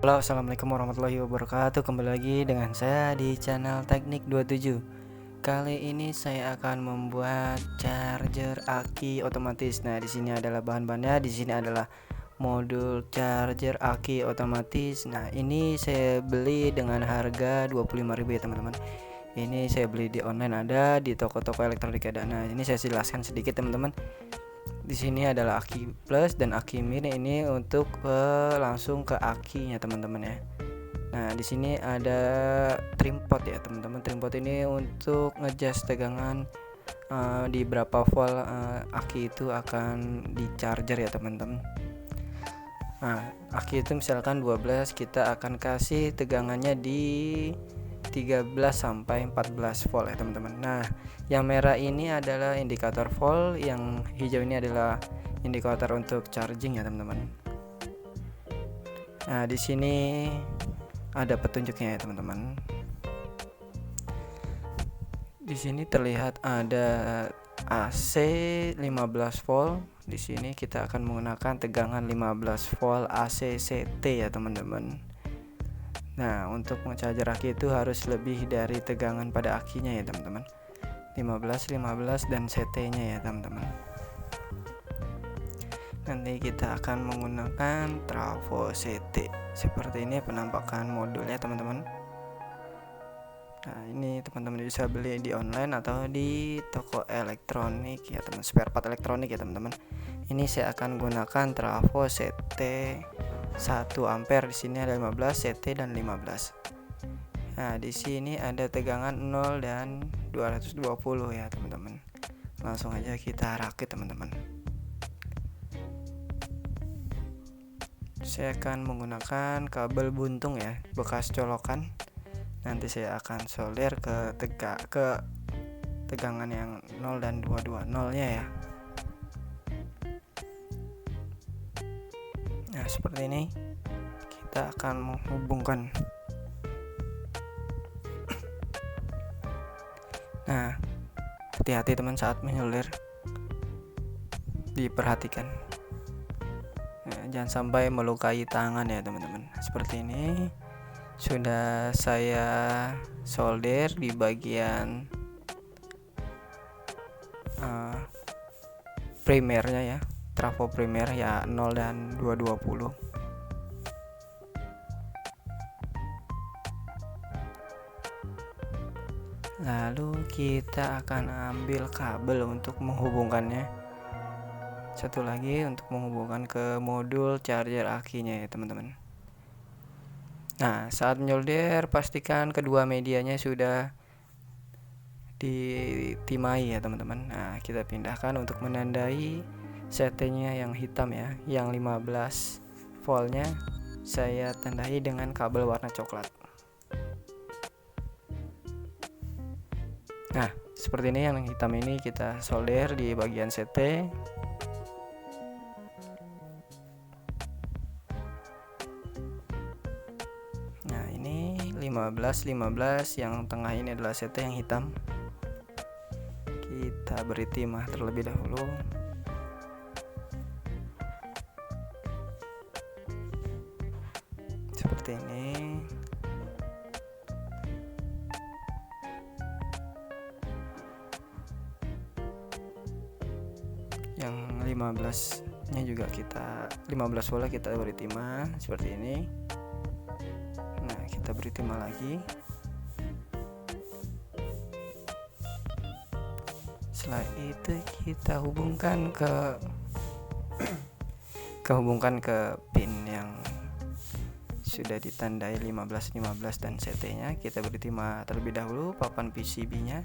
Halo, assalamualaikum warahmatullahi wabarakatuh. Kembali lagi dengan saya di channel Teknik 27. Kali ini saya akan membuat charger aki otomatis. Nah, di sini adalah bahan-bahannya. Di sini adalah modul charger aki otomatis. Nah, ini saya beli dengan harga 25.000 ya, teman-teman. Ini saya beli di online, ada di toko-toko elektronik ada. Nah, ini saya jelaskan sedikit, teman-teman. Di sini adalah aki plus dan aki min, ini untuk langsung ke akinya, teman-teman ya. Nah, di sini ada trim pot ya, teman-teman. Trim pot ini untuk ngejust tegangan di berapa volt aki itu akan di charger ya, teman-teman. Nah, aki itu misalkan 12, kita akan kasih tegangannya di 13 sampai 14 volt ya, teman-teman. Nah, yang merah ini adalah indikator volt, yang hijau ini adalah indikator untuk charging ya, teman-teman. Nah, di sini ada petunjuknya ya, teman-teman. Di sini terlihat ada AC 15 volt. Di sini kita akan menggunakan tegangan 15 volt AC CT ya, teman-teman. Nah, untuk mencarger aki itu harus lebih dari tegangan pada akinya ya, teman-teman. 15 dan CT-nya ya, teman-teman. Nanti kita akan menggunakan trafo CT. Seperti ini penampakan modulnya, teman-teman. Nah, ini teman-teman bisa beli di online atau di toko elektronik ya, teman, spare part elektronik ya, teman-teman. Ini saya akan gunakan trafo CT 1 ampere. Di sini ada 15 CT dan 15. Nah, di sini ada tegangan 0 dan 220 ya, teman-teman. Langsung aja kita rakit, teman-teman. Saya akan menggunakan kabel buntung ya, bekas colokan. Nanti saya akan solder ke tegangan yang 0 dan 220-nya ya. Nah, seperti ini kita akan menghubungkan. Nah, hati-hati teman saat menyolder, diperhatikan. Nah, jangan sampai melukai tangan ya, teman-teman. Seperti ini sudah saya solder di bagian primernya ya, trafo primer ya, 0 dan 220. Lalu kita akan ambil kabel untuk menghubungkannya. Satu lagi untuk menghubungkan ke modul charger akinya ya, teman-teman. Nah, saat menyolder pastikan kedua medianya sudah ditimai ya, teman-teman. Nah, kita pindahkan untuk menandai CT-nya yang hitam ya, yang 15 voltnya saya tandai dengan kabel warna coklat. Nah, seperti ini, yang hitam ini kita solder di bagian CT. Nah, ini 15 yang tengah ini adalah CT yang hitam. Kita beri timah terlebih dahulu. Seperti ini. Yang 15-nya juga 15 volt kita beri timah seperti ini. Nah, kita beri timah lagi. Setelah itu kita hubungkan ke pin yang sudah ditandai 15 dan CT-nya. Kita beri timah terlebih dahulu papan PCB-nya.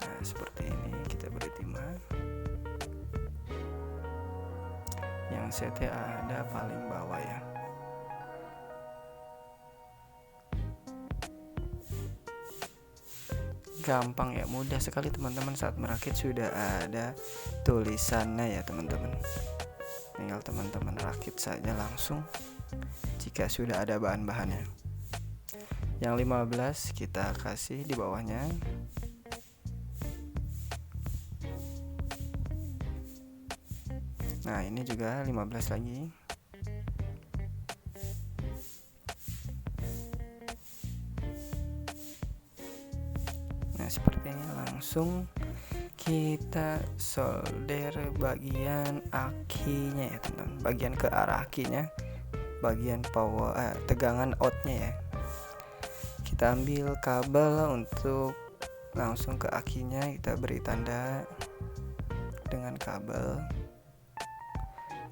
Nah, seperti ini kita beri timah. Yang CT ada paling bawah ya. Gampang ya, mudah sekali teman-teman. Saat merakit sudah ada tulisannya ya, teman-teman. Tinggal teman-teman rakit saja langsung jika sudah ada bahan-bahannya. Yang 15 kita kasih di bawahnya. Nah ini juga 15 lagi. Nah seperti ini, langsung kita solder bagian akinya ya teman-teman, bagian ke arah akinya, bagian power tegangan outnya ya. Kita ambil kabel untuk langsung ke akinya, kita beri tanda dengan kabel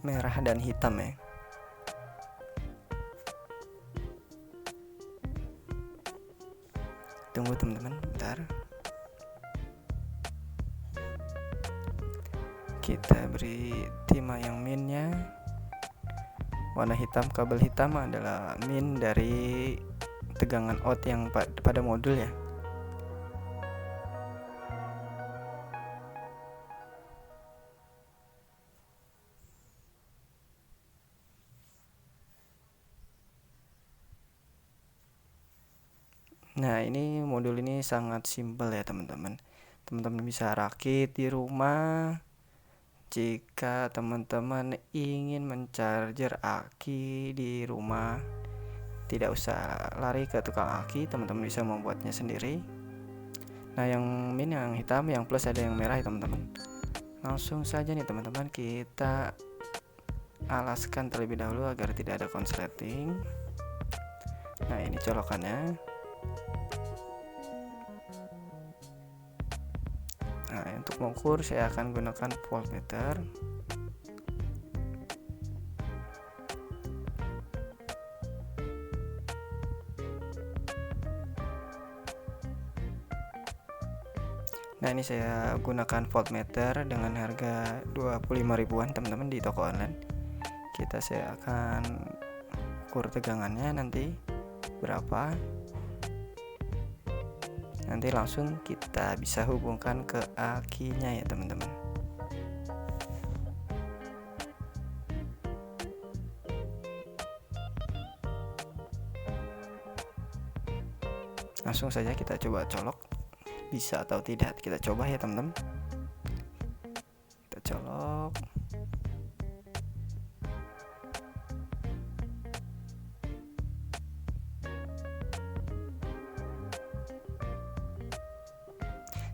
merah dan hitam ya. Tunggu teman-teman bentar. Kita beri timah yang minnya warna hitam. Kabel hitam adalah min dari tegangan out yang pada modul ya. Nah ini modul ini sangat simpel ya teman-teman. Teman-teman bisa rakit di rumah. Jika teman-teman ingin mencharger aki di rumah, tidak usah lari ke tukang aki, teman-teman bisa membuatnya sendiri. Nah yang min, yang hitam, yang plus, ada yang merah ya teman-teman. Langsung saja nih teman-teman, kita alaskan terlebih dahulu agar tidak ada konsleting. Nah ini colokannya. Nah untuk mengukur saya akan gunakan voltmeter. Nah ini saya gunakan voltmeter dengan harga 25 ribuan teman-teman di toko online. Saya akan ukur tegangannya nanti berapa. Nanti langsung kita bisa hubungkan ke akinya ya teman-teman. Langsung saja kita coba colok, bisa atau tidak, kita coba ya teman-teman. Kita colok.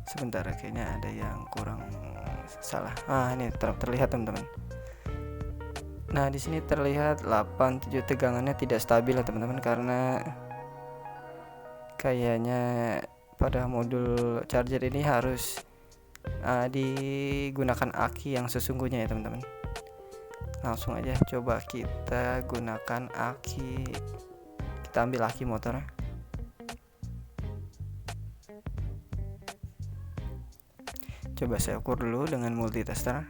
Sebentar, kayaknya ada yang kurang salah. Ini terlihat teman-teman. Nah di sini terlihat 87 tegangannya tidak stabil ya teman-teman, karena kayaknya pada modul charger ini harus digunakan aki yang sesungguhnya ya teman-teman. Langsung aja coba kita gunakan aki, kita ambil aki motor. Coba saya ukur dulu dengan multitester.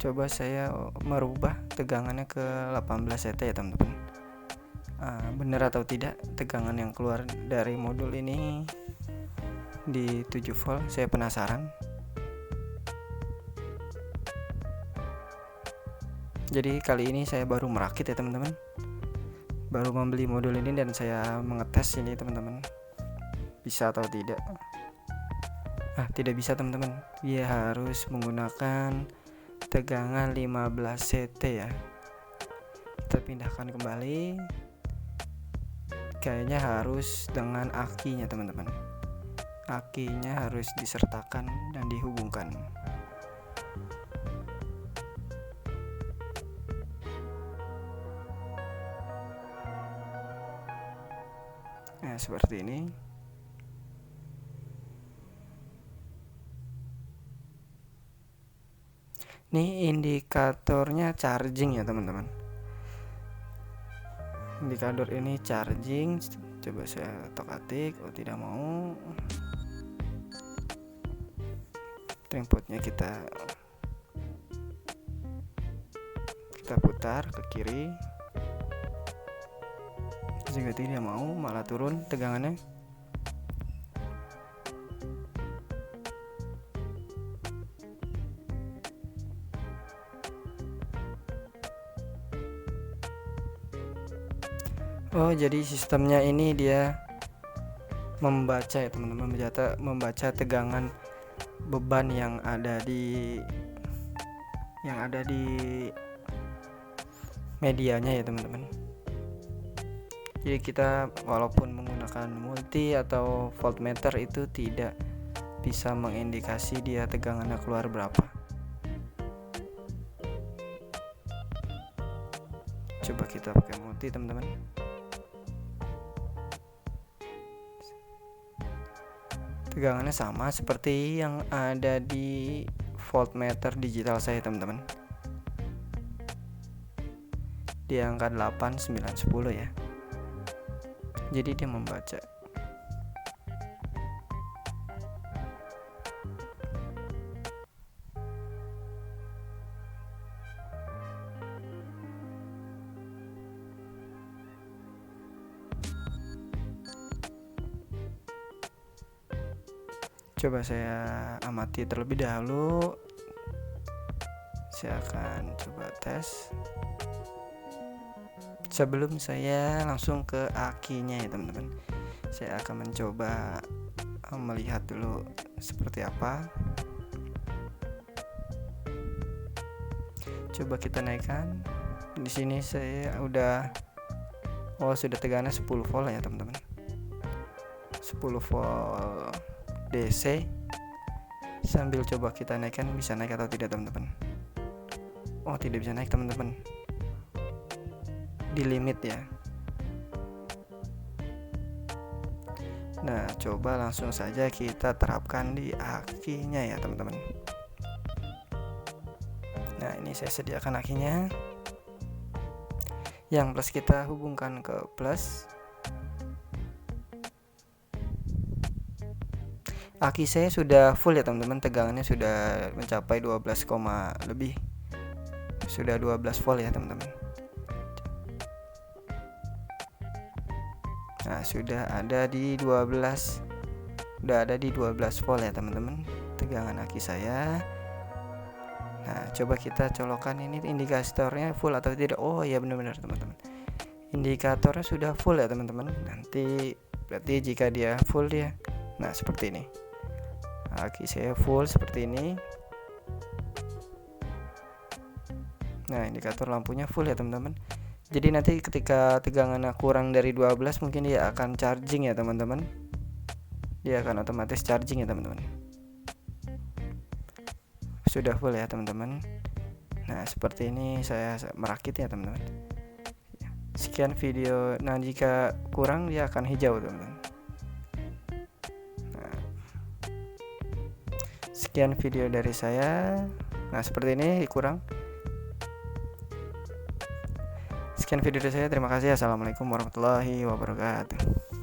Coba saya merubah tegangannya ke 18 CT ya teman-teman. Benar atau tidak tegangan yang keluar dari modul ini di 7 volt, saya penasaran. Jadi kali ini saya baru merakit ya teman-teman, baru membeli modul ini dan saya mengetes ini teman-teman, bisa atau tidak. Tidak bisa teman-teman, dia harus menggunakan tegangan 15 CT ya. Kita pindahkan kembali, kayaknya harus dengan akinya teman-teman. Akinya harus disertakan dan dihubungkan. Nah seperti ini. Ini indikatornya charging ya teman-teman. Indikator ini charging. Coba saya otak-atik. Tidak mau. Inputnya kita putar ke kiri. Juga tidak mau, malah turun tegangannya. Oh, jadi sistemnya ini dia membaca ya teman-teman, membaca tegangan beban yang ada di medianya ya teman-teman. Jadi kita walaupun menggunakan multi atau voltmeter itu tidak bisa mengindikasi dia tegangannya keluar berapa. Coba kita pakai multi teman-teman. Tegangannya sama seperti yang ada di voltmeter digital saya teman-teman, di angka 8, 9, 10 ya. Jadi dia membaca. Coba saya amati terlebih dahulu. Saya akan coba tes sebelum saya langsung ke akinya ya teman-teman. Saya akan mencoba melihat dulu seperti apa. Coba kita naikkan. Di sini saya sudah tegangannya 10 volt ya teman-teman. 10 volt DC. Sambil coba kita naikkan, bisa naik atau tidak teman-teman. Oh, tidak bisa naik teman-teman, di limit ya. Nah, coba langsung saja kita terapkan di akinya ya teman-teman. Nah, ini saya sediakan akinya. Yang plus kita hubungkan ke plus. Aki saya sudah full ya teman-teman, tegangannya sudah mencapai 12, lebih. Sudah 12 volt ya teman-teman. Nah, sudah ada di 12 volt ya teman-teman tegangan aki saya. Nah, coba kita colokkan ini indikatornya full atau tidak. Oh ya, benar-benar teman-teman, indikatornya sudah full ya teman-teman. Nanti berarti jika dia full dia, nah seperti ini, aki saya full seperti ini. Nah, indikator lampunya full ya teman-teman. Jadi nanti ketika tegangannya kurang dari 12 mungkin dia akan charging ya teman-teman. Dia akan otomatis charging ya teman-teman. Sudah full ya teman-teman. Nah, seperti ini saya merakit ya teman-teman. Sekian video. Nah, jika kurang dia akan hijau teman-teman. Nah, sekian video dari saya. Nah, seperti ini kurang. Sekian video dari saya. Terima kasih. Assalamualaikum warahmatullahi wabarakatuh.